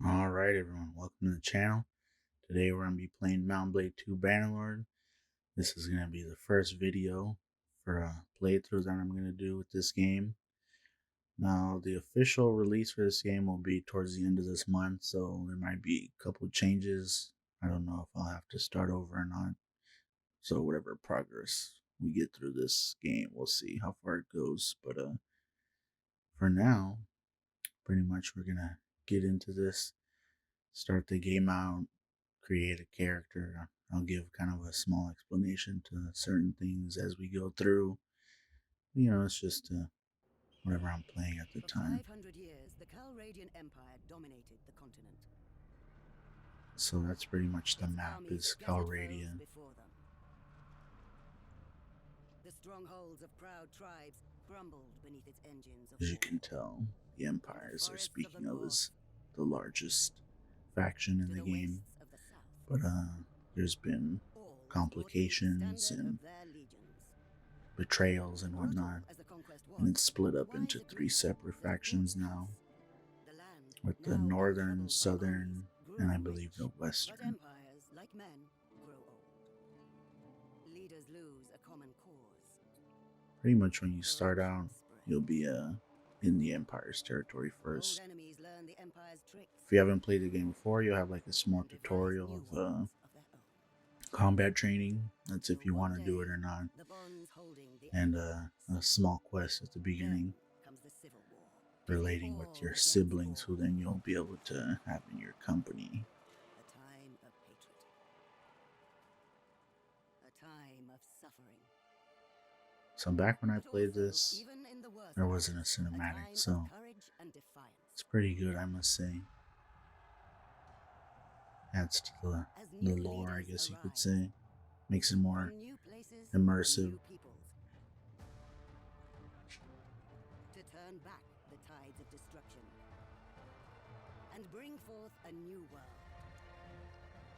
Alright everyone, welcome to the channel. Today we're going to be playing Mount Blade 2 Bannerlord. This is going to be the first video for a playthrough that I'm going to do with this game. Now the official release for this game will be towards the end of this month, so there might be a couple changes. I don't know if I'll have to start over or not. So whatever progress we get through this game, we'll see how far it goes. But for now, pretty much we're going to get into this. Start the game out, create a character. I'll give kind of a small explanation to certain things as we go through. It's just whatever I'm playing at the For time. 500 years, the Calradian Empire dominated the continent. So that's pretty much the Its map armies is scattered foes calradia. before them. The strongholds of proud tribes crumbled beneath its engines of As you war. can tell, the From the empires are forests of the speaking of north as the largest faction in to the the game. wastes of the south, But there's been all sporting the complications standard and of their legions. betrayals and Brutal whatnot. as the conquest And was, it's split up why into the 3 great war separate that brought factions now, peace? The land, with the now northern, untroubled by armies, southern, and I grew believe rich, the but western. empires, like men, grow old. Leaders lose a common cause. Pretty much when you start Corruption out, you'll spreads. be in the Empire's territory Old first. enemies learn the Empire's tricks If you haven't played the game before, you'll have like a small and devise tutorial new of ones of their own. combat training. That's Till if you one want to do day, it or not. the bonds holding the And Empire a sever. small quest at the Then beginning comes the Civil War, pitting relating with all your against siblings, who all. then you'll be able to have in your company. A time of hatred. A time of suffering. So back when I But played also, this, even in the worst there wasn't a days, a cinematic, time of so courage and defiance. it's pretty good, I must say. Adds to As the new lore, I leaders guess you could arise, say. Makes it more from new places, from immersive. new peoples, to turn back the tides of destruction and bring forth a new world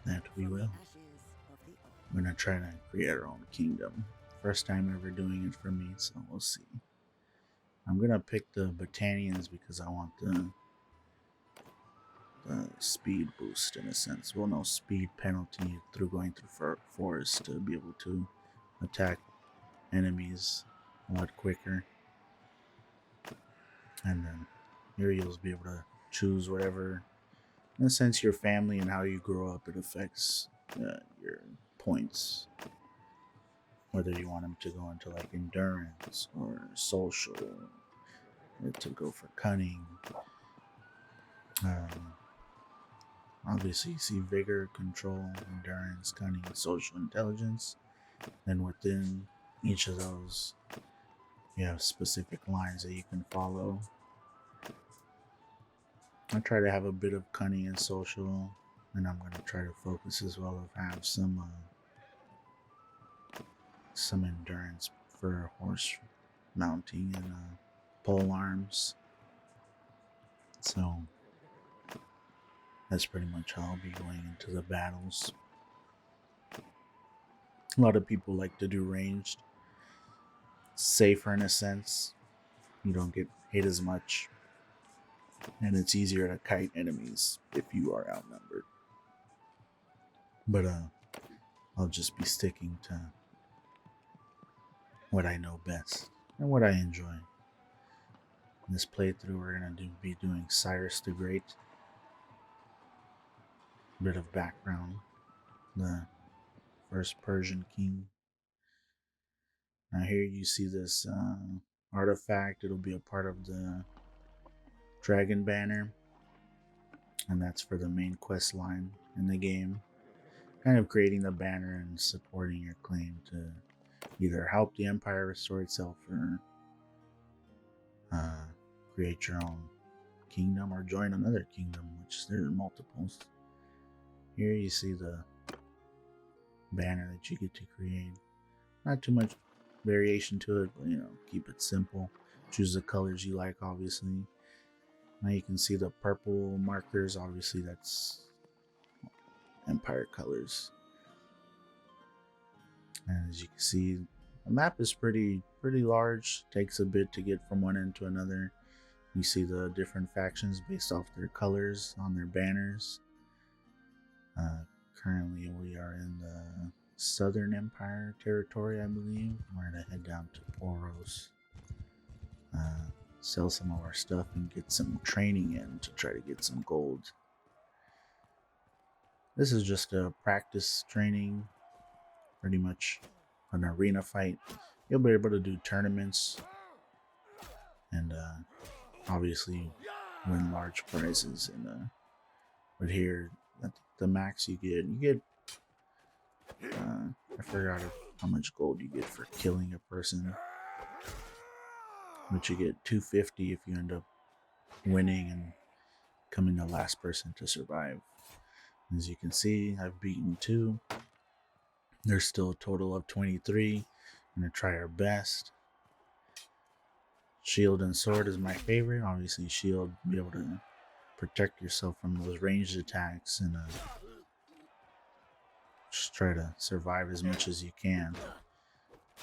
That we from the will. ashes of the old. We're gonna try to create our own kingdom. First time ever doing it for me, so we'll see. I'm gonna pick the Botanians because I want the speed boost in a sense. Well, no, speed penalty through going through forest to be able to attack enemies a lot quicker. And then here you'll be able to choose whatever, in a sense, your family and how you grow up. It affects your points, whether you want them to go into like endurance or social, or to go for cunning. Um, Obviously, you see vigor, control, endurance, cunning, social intelligence. Then within each of those, you have specific lines that you can follow. I try to have a bit of cunning and social, and I'm going to try to focus as well of have some endurance for horse mounting and pole arms. So that's pretty much how I'll be going into the battles. A lot of people like to do ranged, safer in a sense. You don't get hit as much, and it's easier to kite enemies if you are outnumbered. But I'll just be sticking to what I know best and what I enjoy. In this playthrough, we're gonna be doing Cyrus the Great. Bit of background: the first Persian king. Now here you see this artifact. It'll be a part of the dragon banner, and that's for the main quest line in the game. Kind of creating the banner and supporting your claim to either help the empire restore itself or uh, create your own kingdom or join another kingdom, which there are multiples. Here you see the banner that you get to create. Not too much variation to it, but keep it simple. Choose the colors you like, obviously. Now you can see the purple markers. Obviously, that's empire colors. And as you can see, the map is pretty large. Takes a bit to get from one end to another. You see the different factions based off their colors on their banners. Currently, we are in the Southern Empire territory, I believe. We're going to head down to Poros, sell some of our stuff, and get some training in to try to get some gold. This is just a practice training, pretty much an arena fight. You'll be able to do tournaments and obviously win large prizes. And but here, I think the max you get I forgot how much gold you get for killing a person, but you get 250 if you end up winning and becoming the last person to survive. As you can see, I've beaten 2. There's still a total of 23. I'm going to try our best. Shield and sword is my favorite. Obviously, shield, be able to protect yourself from those ranged attacks and just try to survive as much as you can.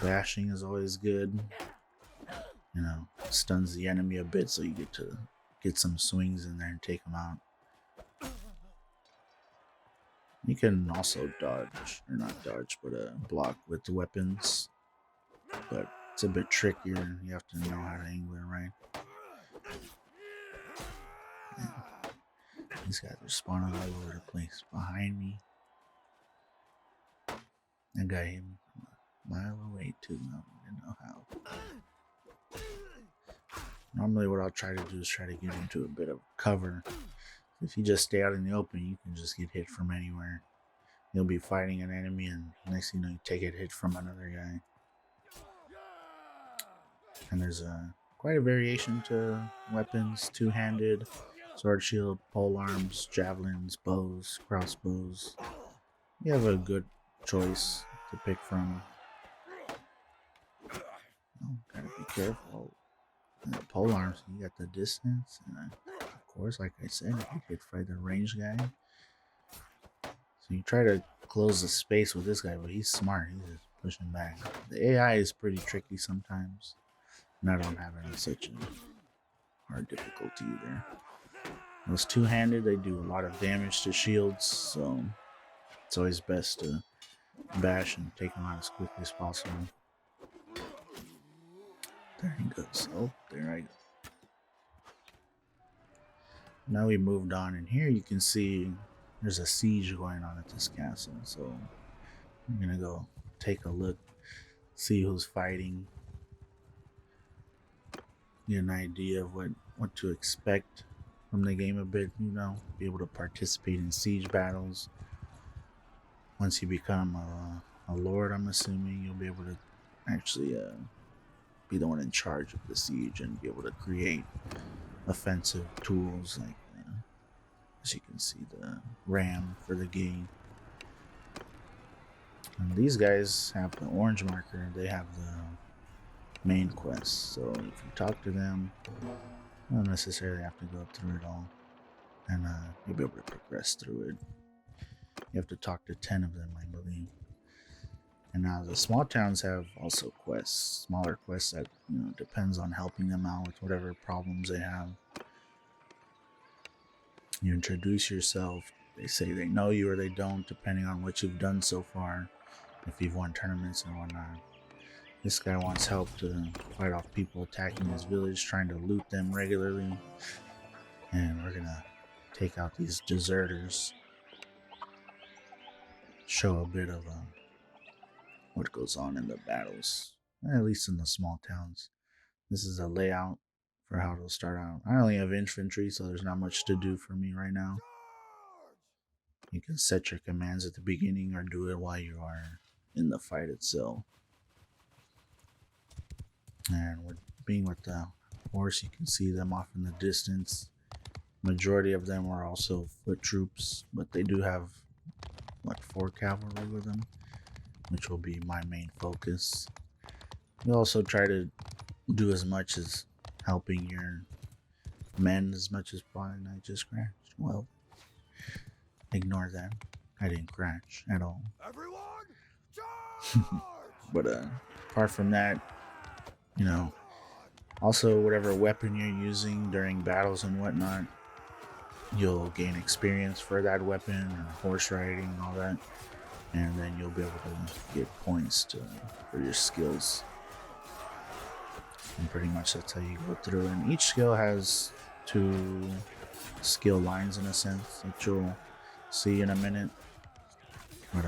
Bashing is always good. You know, stuns the enemy a bit so you get to get some swings in there and take them out. You can also dodge, or not dodge, but block with the weapons. But it's a bit trickier. You have to know how to angle it right. Yeah. These guys are spawning all over the place behind me. That guy hit me from a mile away too. I didn't know how. Normally what I'll try to do is try to get into a bit of cover. If you just stay out in the open, you can just get hit from anywhere. You'll be fighting an enemy and next thing you know, you take a hit from another guy. And there's quite a variation to weapons: two-handed, sword, shield, pole arms, javelins, bows, crossbows. You have a good choice to pick from. Oh, gotta be careful. And the pole arms, you got the distance, and of course, like I said, you could fight the ranged guy. So you try to close the space with this guy, but he's smart. He's just pushing back. The AI is pretty tricky sometimes, and I don't have any such a hard difficulty either. Those two-handed, they do a lot of damage to shields, so it's always best to bash and take them out as quickly as possible. There he goes. Oh, there I go. Now we moved on, and here you can see there's a siege going on at this castle. So I'm gonna go take a look, see who's fighting, get an idea of what to expect from the game a bit. You know, be able to participate in siege battles. Once you become a lord, I'm assuming you'll be able to actually be the one in charge of the siege and be able to create offensive tools like, as you can see, the ram for the gate. And these guys have the orange marker. They have the main quest. So if you talk to them, you don't necessarily have to go through it all, and you'll be able to progress through it. You have to talk to 10 of them, I believe. And now the small towns have also quests, smaller quests that, you know, depends on helping them out with whatever problems they have. You introduce yourself. They say they know you or they don't, depending on what you've done so far, if you've won tournaments and whatnot. This guy wants help to fight off people attacking his village, trying to loot them regularly. And we're gonna take out these deserters, show a bit of what goes on in the battles, at least in the small towns. This is a layout for how it'll start out. I only have infantry, so there's not much to do for me right now. You can set your commands at the beginning or do it while you are in the fight itself. And we're being with the horse, you can see them off in the distance. Majority of them are also foot troops, but they do have, what, 4 cavalry with them, which will be my main focus. You also try to do as much as helping your men as much as possible. I just crashed. Well, ignore that. I didn't crash at all. Everyone, but apart from that, you know, Also, whatever weapon you're using during battles and whatnot, you'll gain experience for that weapon or horse riding and all that, and then you'll be able to get points for your skills. And pretty much that's how you go through. And each skill has 2 skill lines in a sense that you'll see in a minute. But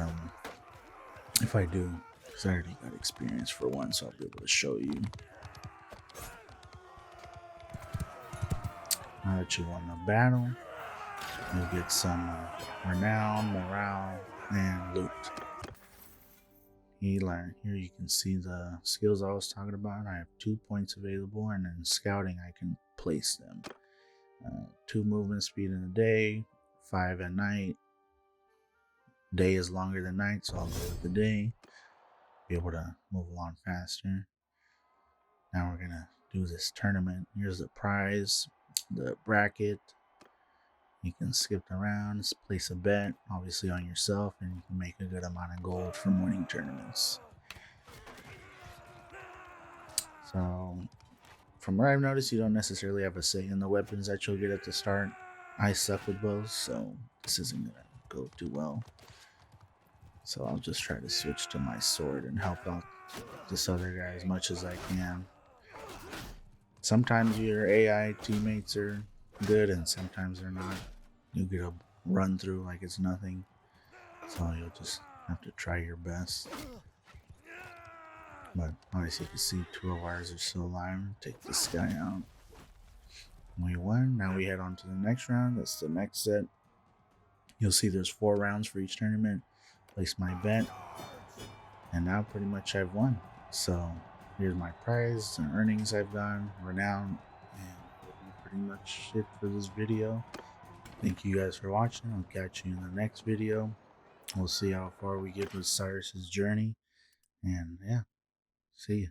if I do, because I already got experience for one, so I'll be able to show you. Now that you won the battle, you'll get some renown, morale, and loot. Here you can see the skills I was talking about. I have 2 points available, and in scouting I can place them. 2 movement speed in the day, 5 at night. Day is longer than night, so I'll go with the day. Be able to move along faster. Now we're gonna do this tournament. Here's the prize, the bracket. You can skip around, place a bet, obviously on yourself, and you can make a good amount of gold from winning tournaments. So, from what I've noticed, you don't necessarily have a say in the weapons that you'll get at the start. I suck with bows, so this isn't gonna go too well. So I'll just try to switch to my sword and help out this other guy as much as I can. Sometimes your AI teammates are good and sometimes they're not. You get a run through like it's nothing. So you'll just have to try your best. But obviously you can see 2 of ours are still alive. Take this guy out. We won. Now we head on to the next round. That's the next set. You'll see there's 4 rounds for each tournament. Place my bet. And now pretty much I've won. So here's my prize and earnings I've done, renown, and that'll be pretty much it for this video. Thank you guys for watching. I'll catch you in the next video. We'll see how far we get with Cyrus's journey. And yeah, see ya.